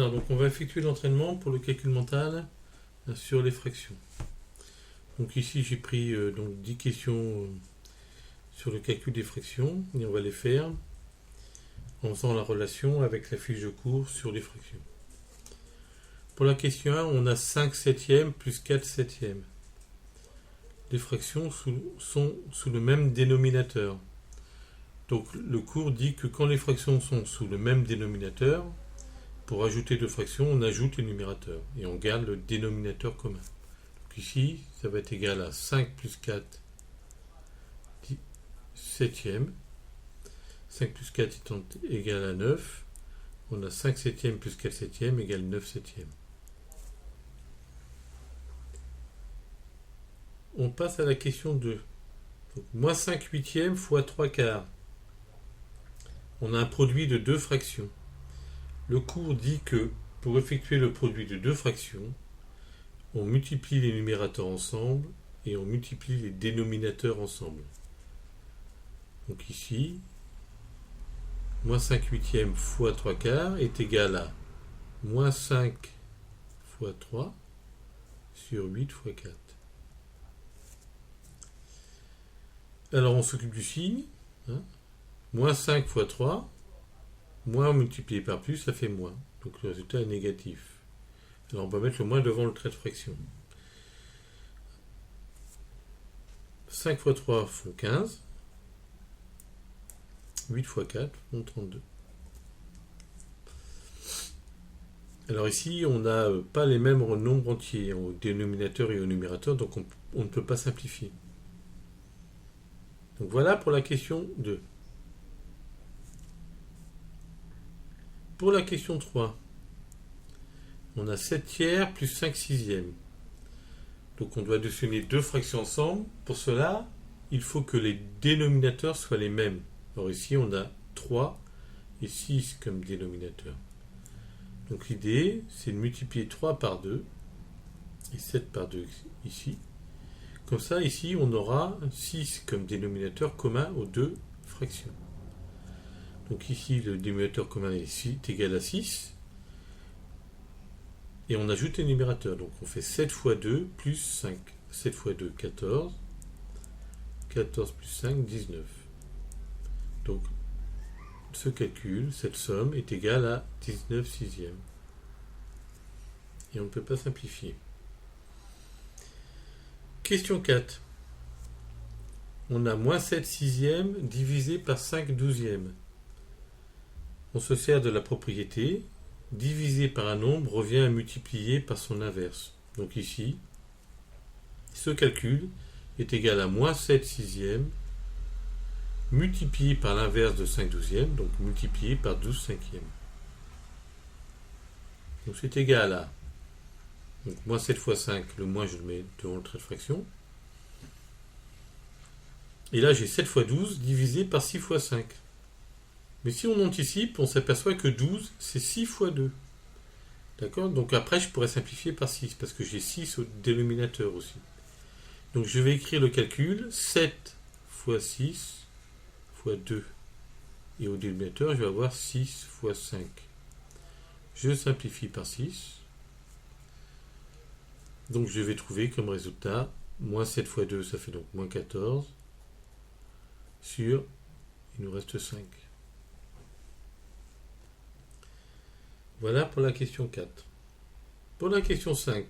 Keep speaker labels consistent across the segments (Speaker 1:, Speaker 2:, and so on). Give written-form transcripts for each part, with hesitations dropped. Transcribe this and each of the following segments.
Speaker 1: Alors, donc, on va effectuer l'entraînement pour le calcul mental sur les fractions. Donc ici, j'ai pris donc 10 questions sur le calcul des fractions et on va les faire en faisant la relation avec la fiche de cours sur les fractions. Pour la question 1, on a 5 septièmes plus 4 septièmes. Les fractions sont sous le même dénominateur. Donc le cours dit que quand les fractions sont sous le même dénominateur, pour ajouter deux fractions, on ajoute le numérateur et on garde le dénominateur commun. Donc ici, ça va être égal à 5 plus 4 septièmes. 5 plus 4 étant égal à 9. On a 5 septièmes plus 4 septièmes égale 9 septièmes. On passe à la question 2. Donc, moins 5 huitièmes fois 3 quarts. On a un produit de deux fractions. Le cours dit que pour effectuer le produit de deux fractions, on multiplie les numérateurs ensemble et on multiplie les dénominateurs ensemble. Donc ici, moins 5 huitièmes fois 3 quarts est égal à moins 5 fois 3 sur 8 fois 4. Alors on s'occupe du signe. Moins 5 fois 3, moins multiplié par plus, ça fait moins. Donc le résultat est négatif. Alors on va mettre le moins devant le trait de fraction. 5 fois 3 font 15. 8 fois 4 font 32. Alors ici, on n'a pas les mêmes nombres entiers au dénominateur et au numérateur, donc on ne peut pas simplifier. Donc voilà pour la question 2. Pour la question 3, on a 7 tiers plus 5 sixièmes. Donc on doit additionner deux fractions ensemble. Pour cela, il faut que les dénominateurs soient les mêmes. Alors ici, on a 3 et 6 comme dénominateur. Donc l'idée, c'est de multiplier 3 par 2 et 7 par 2 ici. Comme ça, ici, on aura 6 comme dénominateur commun aux deux fractions. Donc ici, le dénominateur commun est égal à 6. Et on ajoute les numérateurs. Donc on fait 7 fois 2 plus 5. 7 fois 2, 14. 14 plus 5, 19. Donc ce calcul, cette somme, est égale à 19 sixièmes. Et on ne peut pas simplifier. Question 4. On a moins 7 sixièmes divisé par 5 douzièmes. On se sert de la propriété. Divisé par un nombre revient à multiplier par son inverse. Donc ici, ce calcul est égal à moins 7 sixièmes multiplié par l'inverse de 5 douzièmes, donc multiplié par 12 cinquièmes. Donc c'est égal à donc moins 7 fois 5, le moins je le mets devant le trait de fraction. Et là j'ai 7 fois 12 divisé par 6 fois 5. Mais si on anticipe, on s'aperçoit que 12, c'est 6 fois 2. D'accord? Donc après, je pourrais simplifier par 6, parce que j'ai 6 au dénominateur aussi. Donc je vais écrire le calcul, 7 fois 6 fois 2. Et au dénominateur, je vais avoir 6 fois 5. Je simplifie par 6. Donc je vais trouver comme résultat, moins 7 fois 2, ça fait donc moins 14, sur, il nous reste 5. Voilà pour la question 4. Pour la question 5,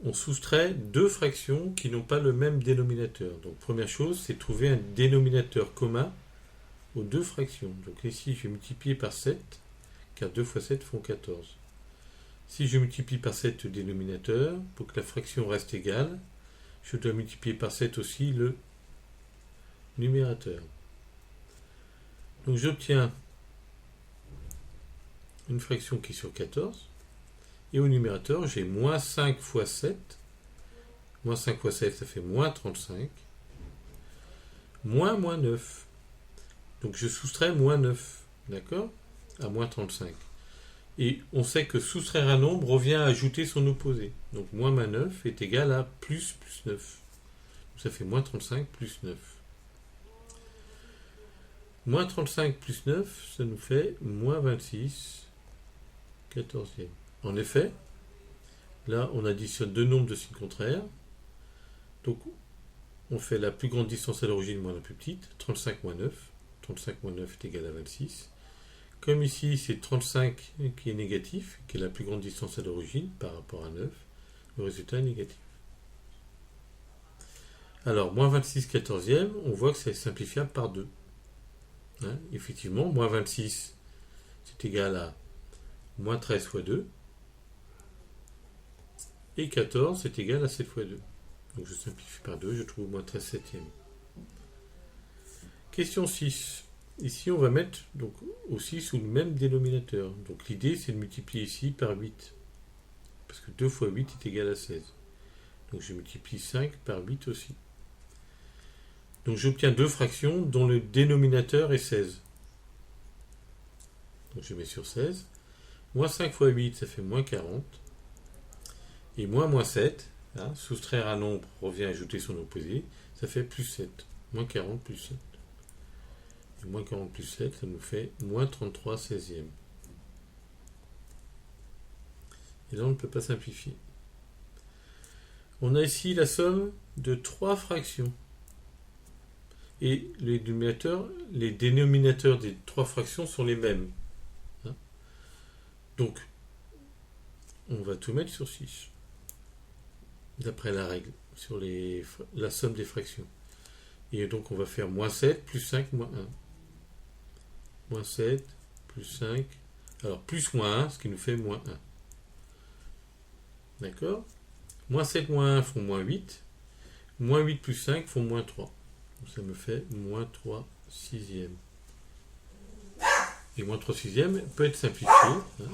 Speaker 1: on soustrait deux fractions qui n'ont pas le même dénominateur. Donc première chose, c'est trouver un dénominateur commun aux deux fractions. Donc ici, je vais multiplier par 7, car 2 fois 7 font 14. Si je multiplie par 7 le dénominateur, pour que la fraction reste égale, je dois multiplier par 7 aussi le numérateur. Donc j'obtiens une fraction qui est sur 14, et au numérateur, j'ai moins 5 fois 7, moins 5 fois 7, ça fait moins 35, moins 9. Donc je soustrais moins 9, d'accord, à moins 35. Et on sait que soustraire un nombre revient à ajouter son opposé. Donc moins 9 est égal à plus 9. Donc ça fait moins 35 plus 9. Moins 35 plus 9, ça nous fait moins 26 14e. En effet, là, on additionne deux nombres de signes contraires. Donc, on fait la plus grande distance à l'origine moins la plus petite, 35 moins 9. 35 moins 9 est égal à 26. Comme ici, c'est 35 qui est négatif, qui est la plus grande distance à l'origine par rapport à 9, le résultat est négatif. Alors, moins 26 14e, on voit que c'est simplifiable par 2. Effectivement, moins 26, c'est égal à moins 13 fois 2. Et 14, c'est égal à 7 fois 2. Donc je simplifie par 2, je trouve moins 13 septième. Question 6. Ici, on va mettre donc, aussi sous le même dénominateur. Donc l'idée, c'est de multiplier ici par 8. Parce que 2 fois 8 est égal à 16. Donc je multiplie 5 par 8 aussi. Donc j'obtiens deux fractions dont le dénominateur est 16. Donc je mets sur 16. Moins 5 fois 8, ça fait moins 40. Et moins 7, soustraire un nombre revient à ajouter son opposé, ça fait plus 7. Moins 40 plus 7. Et moins 40 plus 7, ça nous fait moins 33 16e. Et là, on ne peut pas simplifier. On a ici la somme de trois fractions. Et les dénominateurs des trois fractions sont les mêmes. Donc, on va tout mettre sur 6. D'après la règle, sur la somme des fractions. Et donc, on va faire moins 7 plus 5 moins 1. Moins 7 plus 5. Alors, plus moins 1, ce qui nous fait moins 1. D'accord ? Moins 7 moins 1 font moins 8. Moins 8 plus 5 font moins 3. Donc, ça me fait moins 3 sixième. Et moins 3 sixième peut être simplifié.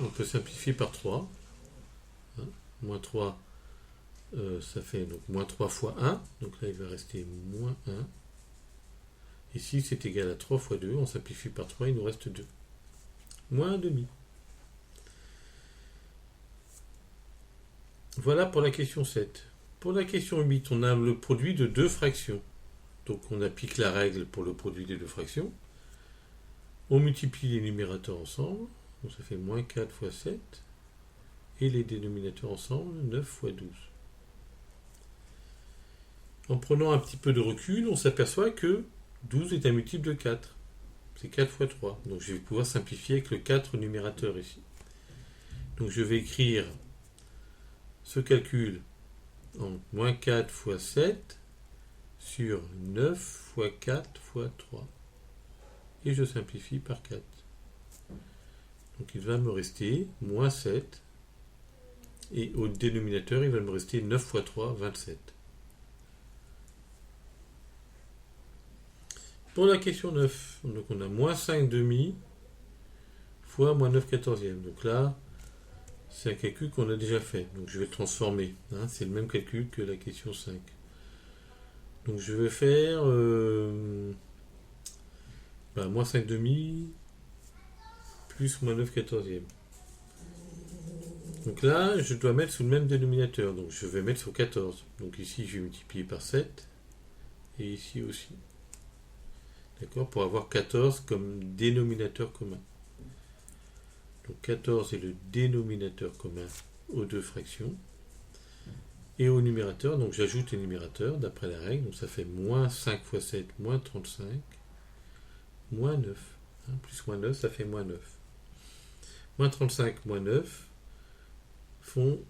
Speaker 1: On peut simplifier par 3. Moins 3, ça fait donc moins 3 fois 1. Donc là, il va rester moins 1. Ici, c'est égal à 3 fois 2. On simplifie par 3, il nous reste 2. Moins 1,5. Voilà pour la question 7. Pour la question 8, on a le produit de deux fractions. Donc on applique la règle pour le produit des deux fractions. On multiplie les numérateurs ensemble. Donc ça fait moins 4 fois 7. Et les dénominateurs ensemble, 9 fois 12. En prenant un petit peu de recul, on s'aperçoit que 12 est un multiple de 4. C'est 4 fois 3. Donc je vais pouvoir simplifier avec le 4 numérateur ici. Donc je vais écrire ce calcul en moins 4 fois 7 sur 9 fois 4 fois 3. Et je simplifie par 4. Donc il va me rester moins 7. Et au dénominateur, il va me rester 9 fois 3, 27. Pour la question 9, donc on a moins 5 demi fois moins 9 quatorzième. Donc là, c'est un calcul qu'on a déjà fait. Donc je vais le transformer. C'est le même calcul que la question 5. Donc je vais faire moins 5 demi plus moins 9 quatorzième. Donc là, je dois mettre sous le même dénominateur. Donc je vais mettre sur 14. Donc ici, je vais multiplier par 7. Et ici aussi. D'accord ? Pour avoir 14 comme dénominateur commun. Donc 14 est le dénominateur commun aux deux fractions. Et au numérateur, donc j'ajoute les numérateurs d'après la règle. Donc ça fait moins 5 fois 7, moins 35, moins 9. Plus moins 9, ça fait moins 9. Moins 35, moins 9 font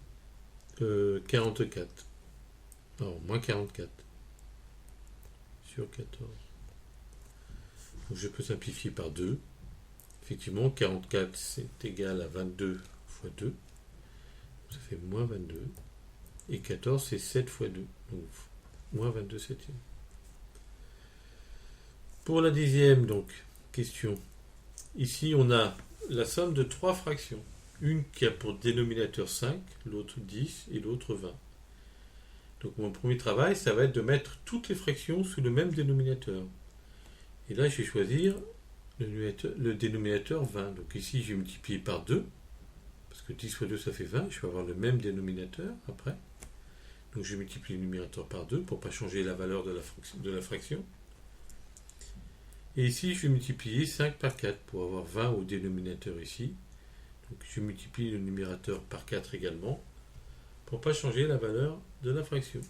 Speaker 1: 44. Alors, moins 44 sur 14. Donc je peux simplifier par 2. Effectivement, 44, c'est égal à 22 fois 2. Ça fait moins 22. Et 14, c'est 7 fois 2. Donc, moins 22 septième. Pour la dixième, donc, question. Ici, on a la somme de trois fractions. Une qui a pour dénominateur 5, l'autre 10 et l'autre 20. Donc mon premier travail, ça va être de mettre toutes les fractions sous le même dénominateur. Et là, je vais choisir le dénominateur 20. Donc ici, je vais multiplier par 2, parce que 10 fois 2, ça fait 20. Je vais avoir le même dénominateur après. Donc je multiplie le numérateur par 2 pour ne pas changer la valeur de la fraction. Et ici, je vais multiplier 5 par 4 pour avoir 20 au dénominateur ici. Donc, je multiplie le numérateur par 4 également pour ne pas changer la valeur de la fraction.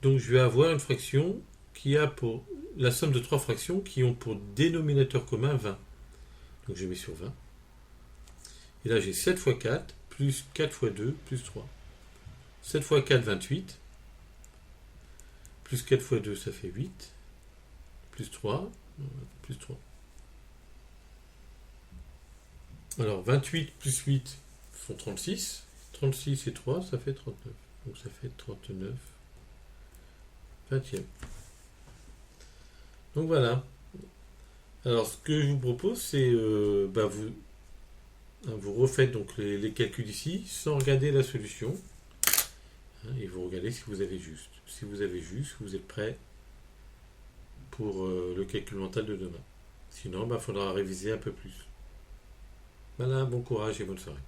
Speaker 1: Donc je vais avoir une fraction qui a pour la somme de 3 fractions qui ont pour dénominateur commun 20. Donc je mets sur 20. Et là j'ai 7 fois 4 plus 4 fois 2 plus 3. 7 fois 4, 28. Plus 4 fois 2, ça fait 8. Plus 3, plus 3. Alors 28 plus 8 font 36. 36 et 3, ça fait 39. Donc ça fait 39 vingtième. Donc voilà. Alors ce que je vous propose, c'est vous refaites donc les calculs ici sans regarder la solution. Et vous regardez si vous avez juste. Si vous avez juste, vous êtes prêt pour le calcul mental de demain. Sinon, il faudra réviser un peu plus. Voilà, bon courage et bonne soirée.